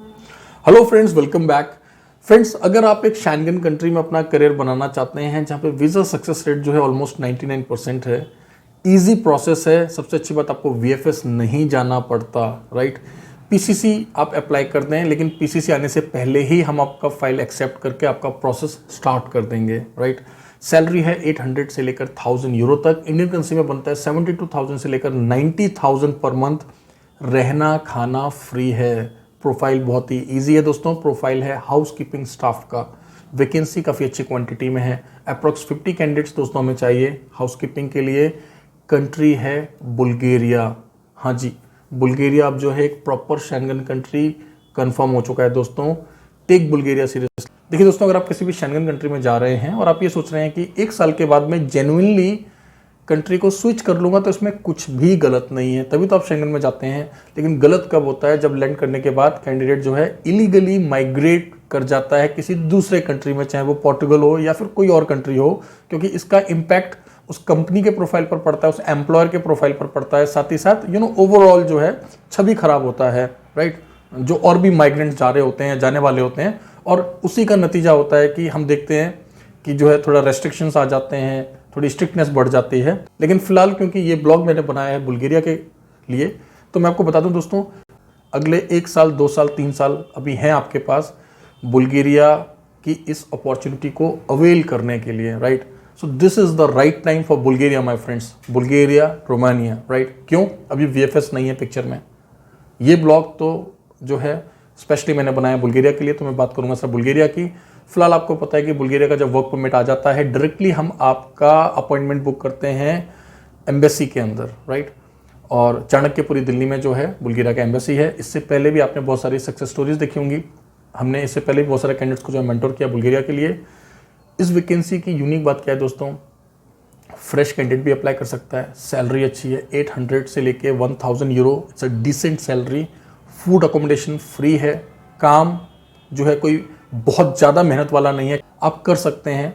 Hello friends, welcome back. Friends, अगर आप एक शेंगन कंट्री में अपना करियर बनाना चाहते हैं जहां पे वीज़ा सक्सेस रेट जो है ऑलमोस्ट 99% है, इजी प्रोसेस है। सबसे अच्छी बात, आपको वीएफएस नहीं जाना पड़ता, राइट। पीसीसी आप अप्लाई कर दें, लेकिन पीसीसी आने से पहले ही हम आपका फाइल एक्सेप्ट करके आपका प्रोसेस स्टार्ट कर देंगे, राइट। सैलरी है 800 से लेकर 1000 यूरो तक। इंडियन करेंसी में बनता है 72,000 से लेकर 90,000 पर मंथ। रहना खाना फ्री है। प्रोफाइल बहुत ही इजी है दोस्तों। प्रोफाइल है हाउसकीपिंग स्टाफ का। वैकेंसी काफ़ी अच्छी क्वांटिटी में है। अप्रॉक्स 50 कैंडिडेट्स दोस्तों हमें चाहिए हाउसकीपिंग के लिए। कंट्री है बुल्गारिया। हाँ जी, बुल्गारिया अब जो है एक प्रॉपर शेंगन कंट्री कंफर्म हो चुका है दोस्तों। Take Bulgaria seriously. देखिए दोस्तों, अगर आप किसी भी शेंगन कंट्री में जा रहे हैं और आप ये सोच रहे हैं कि एक साल के बाद में जेन्युइनली कंट्री को स्विच कर लूंगा, तो इसमें कुछ भी गलत नहीं है। तभी तो आप शेंगन में जाते हैं। लेकिन गलत कब होता है? जब लैंड करने के बाद कैंडिडेट जो है इलीगली माइग्रेट कर जाता है किसी दूसरे कंट्री में, चाहे वो पोर्टुगल हो या फिर कोई और कंट्री हो, क्योंकि इसका इम्पैक्ट उस कंपनी के प्रोफाइल पर पड़ता है, उस एम्प्लॉयर के प्रोफाइल पर पड़ता है, साथ ही साथ ओवरऑल जो है छवि खराब होता है, राइट। जो और भी माइग्रेंट जा रहे होते हैं, जाने वाले होते हैं, और उसी का नतीजा होता है कि हम देखते हैं कि जो है थोड़ा रेस्ट्रिक्शंस आ जाते हैं, थोड़ी स्ट्रिक्टनेस बढ़ जाती है। लेकिन फिलहाल क्योंकि ये ब्लॉग मैंने बनाया है बुल्गारिया के लिए, तो मैं आपको बता दूं दोस्तों, अगले 1 साल 2 साल 3 साल अभी हैं आपके पास बुल्गारिया की इस अपॉर्चुनिटी को अवेल करने के लिए, right. So this is the right time for Bulgaria my friends. Bulgaria, Romania, right. क्यों? अभी वीएफएस नहीं है पिक्चर में। ये ब्लॉग तो जो है स्पेशली मैंने बनाया बुल्गारिया के लिए, तो मैं बात करूंगा सर बुल्गारिया की। फिलहाल आपको पता है कि बुल्गारिया का जब वर्क परमिट आ जाता है, डायरेक्टली हम आपका अपॉइंटमेंट बुक करते हैं एम्बेसी के अंदर, राइट। और चाणक्यपुरी दिल्ली में जो है बुल्गारिया का एम्बेसी है। इससे पहले भी आपने बहुत सारी सक्सेस स्टोरीज देखी होंगी। हमने इससे पहले भी बहुत सारे कैंडिडेट्स को जो है मेंटोर किया बुल्गारिया के लिए। इस वैकेंसी की यूनिक बात क्या है दोस्तों? फ्रेश कैंडिडेट भी अप्लाई कर सकता है। सैलरी अच्छी है, 800 से लेके 1000 euro. It's a decent salary. Food accommodation free है। काम जो है कोई बहुत ज़्यादा मेहनत वाला नहीं है, आप कर सकते हैं।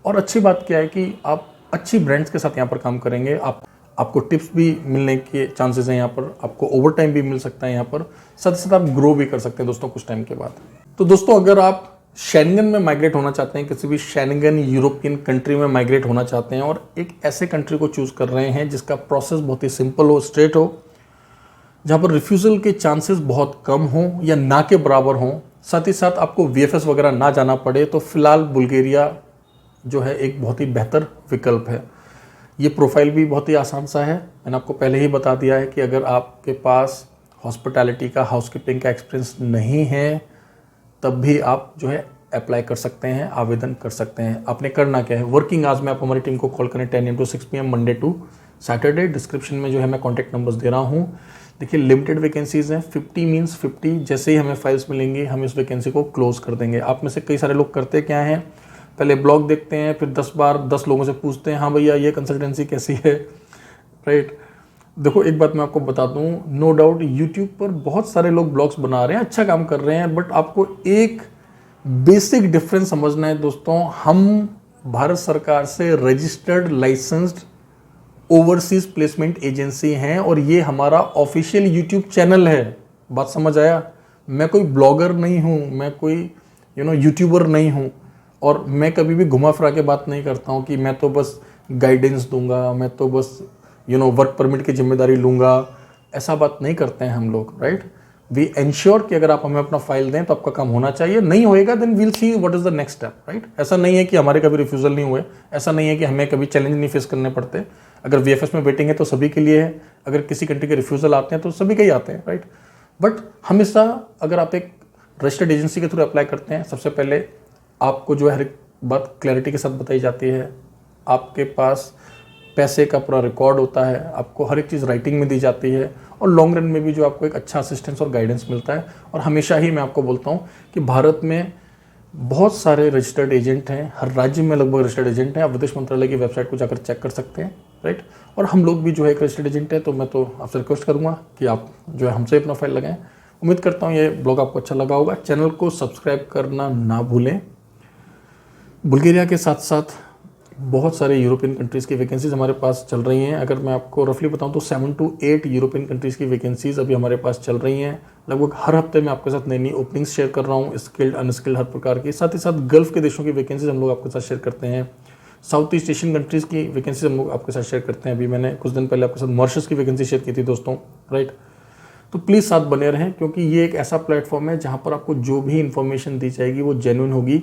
और अच्छी बात क्या है कि आप अच्छी ब्रांड्स के साथ यहाँ पर काम करेंगे। आपको टिप्स भी मिलने के चांसेस हैं यहाँ पर। आपको ओवर टाइम भी मिल सकता है यहाँ पर। साथ ही साथ आप ग्रो भी कर सकते हैं दोस्तों कुछ टाइम के बाद। तो दोस्तों, अगर आप शेंगन में माइग्रेट होना चाहते हैं, किसी भी शेंगन यूरोपियन कंट्री में माइग्रेट होना चाहते हैं, और एक ऐसे कंट्री को चूज कर रहे हैं जिसका प्रोसेस बहुत ही सिंपल हो, स्ट्रेट हो, जहाँ पर रिफ्यूज़ल के चांसेस बहुत कम हों या ना के बराबर हों, साथ ही साथ आपको वीएफएस वगैरह ना जाना पड़े, तो फिलहाल बुल्गारिया जो है एक बहुत ही बेहतर विकल्प है। ये प्रोफाइल भी बहुत ही आसान सा है। मैंने आपको पहले ही बता दिया है कि अगर आपके पास हॉस्पिटैलिटी का, हाउसकीपिंग का एक्सपीरियंस नहीं है, तब भी आप जो है अप्लाई कर सकते हैं, आवेदन कर सकते हैं। आपने करना क्या है? वर्किंग आवर्स में आप हमारी टीम को कॉल करें 10 AM to 6 PM Monday to Saturday. Description में जो है मैं कॉन्टैक्ट नंबर्स दे रहा हूँ। देखिए, लिमिटेड वैकेंसीज हैं। 50 मीन्स 50। जैसे ही हमें फाइल्स मिलेंगी हम इस वैकेंसी को क्लोज कर देंगे। आप में से कई सारे लोग करते क्या हैं, पहले ब्लॉग देखते हैं, फिर 10 बार 10 लोगों से पूछते हैं, हाँ भैया ये कंसल्टेंसी कैसी है, राइट। देखो, एक बात मैं आपको बता दूं, नो डाउट यूट्यूब पर बहुत सारे लोग ब्लॉग्स बना रहे हैं, अच्छा काम कर रहे हैं, बट आपको एक बेसिक डिफरेंस समझना है दोस्तों। हम भारत सरकार से registered licensed overseas placement agency हैं, और ये हमारा ऑफिशियल यूट्यूब चैनल है। बात समझ आया? मैं कोई ब्लॉगर नहीं हूँ, मैं कोई यूट्यूबर नहीं हूँ, और मैं कभी भी घुमा फिरा के बात नहीं करता हूँ कि मैं तो बस गाइडेंस दूंगा, मैं तो बस वर्क परमिट की जिम्मेदारी लूंगा। ऐसा बात नहीं करते हैं हम लोग, राइट। वी एंश्योर कि अगर आप हमें अपना फाइल दें तो आपका काम होना चाहिए। नहीं होएगा then we'll see what is the next step, right. ऐसा नहीं है कि हमारे कभी रिफ्यूजल नहीं हुए, ऐसा नहीं है कि हमें कभी चैलेंज नहीं फेस करने पड़ते। अगर वीएफएस में वेटिंग है तो सभी के लिए है, अगर किसी कंट्री के रिफ्यूजल आते हैं तो सभी के ही आते हैं, राइट। बट हमेशा अगर आप एक रजिस्टर्ड एजेंसी के थ्रू अप्लाई करते हैं, सबसे पहले आपको जो है हर एक बात क्लैरिटी के साथ बताई जाती है। आपके पास पैसे का पूरा रिकॉर्ड होता है, आपको हर एक चीज़ राइटिंग में दी जाती है, और लॉन्ग रन में भी जो आपको एक अच्छा असिस्टेंस और गाइडेंस मिलता है। और हमेशा ही मैं आपको बोलता हूँ कि भारत में बहुत सारे रजिस्टर्ड एजेंट हैं, हर राज्य में लगभग रजिस्टर्ड एजेंट हैं। आप विदेश मंत्रालय की वेबसाइट को जाकर चेक कर सकते हैं, राइट। और हम लोग भी जो है एक रजिस्टर्ड एजेंट है, तो मैं तो आपसे रिक्वेस्ट करूँगा कि आप जो है हमसे अपना फाइल लगाएं। उम्मीद करता हूँ ये ब्लॉग आपको अच्छा लगा होगा। चैनल को सब्सक्राइब करना ना भूलें। बुल्गारिया के साथ साथ बहुत सारे यूरोपियन कंट्रीज़ की वैकेंसीज हमारे पास चल रही हैं। अगर मैं आपको रफली बताऊं तो 7 to 8 यूरोपियन कंट्रीज़ की वैकेंसीज अभी हमारे पास चल रही हैं। लगभग हर हफ्ते मैं आपके साथ नई नई ओपनिंग्स शेयर कर रहा हूं, स्किल्ड अनस्किल्ड हर प्रकार की। साथ ही साथ गल्फ के देशों की वैकेंसीज हम लोग आपके साथ शेयर करते हैं। साउथ ईस्ट एशियन कंट्रीज़ की वैकेंसीज हम लोग आपके साथ शेयर करते हैं। अभी मैंने कुछ दिन पहले आपके साथ मॉरिशस की वैकेंसी शेयर की थी दोस्तों, राइट। तो प्लीज़ साथ बने रहें, क्योंकि ये एक ऐसा प्लेटफॉर्म है जहाँ पर आपको जो भी इन्फॉर्मेशन दी जाएगी वो जेन्युइन होगी।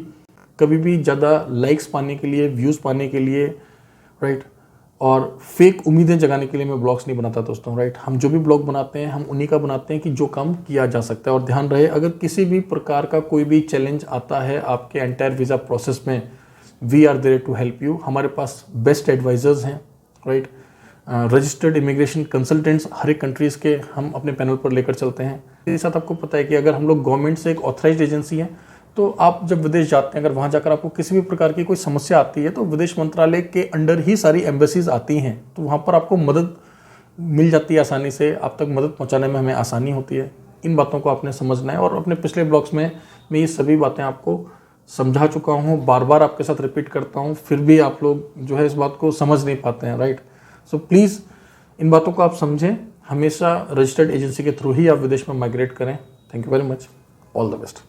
कभी भी ज़्यादा लाइक्स पाने के लिए, व्यूज़ पाने के लिए, राइट, और फेक उम्मीदें जगाने के लिए मैं ब्लॉग्स नहीं बनाता दोस्तों, राइट। हम जो भी ब्लॉग बनाते हैं हम उन्हीं का बनाते हैं कि जो काम किया जा सकता है। और ध्यान रहे, अगर किसी भी प्रकार का कोई भी चैलेंज आता है आपके एंटायर वीज़ा प्रोसेस में, we are there to help you. हमारे पास बेस्ट एडवाइजर्स हैं, राइट। रजिस्टर्ड इमिग्रेशन कंसल्टेंट्स हर एक कंट्रीज़ के हम अपने पैनल पर लेकर चलते हैं। इसके साथ आपको पता है कि अगर हम लोग गवर्नमेंट से एक ऑथराइज्ड एजेंसी हैं, तो आप जब विदेश जाते हैं, अगर वहाँ जाकर आपको किसी भी प्रकार की कोई समस्या आती है तो विदेश मंत्रालय के अंडर ही सारी एम्बेसीज आती हैं, तो वहाँ पर आपको मदद मिल जाती है आसानी से। आप तक मदद पहुँचाने में हमें आसानी होती है। इन बातों को आपने समझना है। और अपने पिछले ब्लॉग्स में मैं ये सभी बातें आपको समझा चुका हूँ, बार बार आपके साथ रिपीट करता हूँ, फिर भी आप लोग जो है इस बात को समझ नहीं पाते हैं, राइट। सो प्लीज़ इन बातों को आप समझें। हमेशा रजिस्टर्ड एजेंसी के थ्रू ही आप विदेश में माइग्रेट करें। Thank you very much. All the best.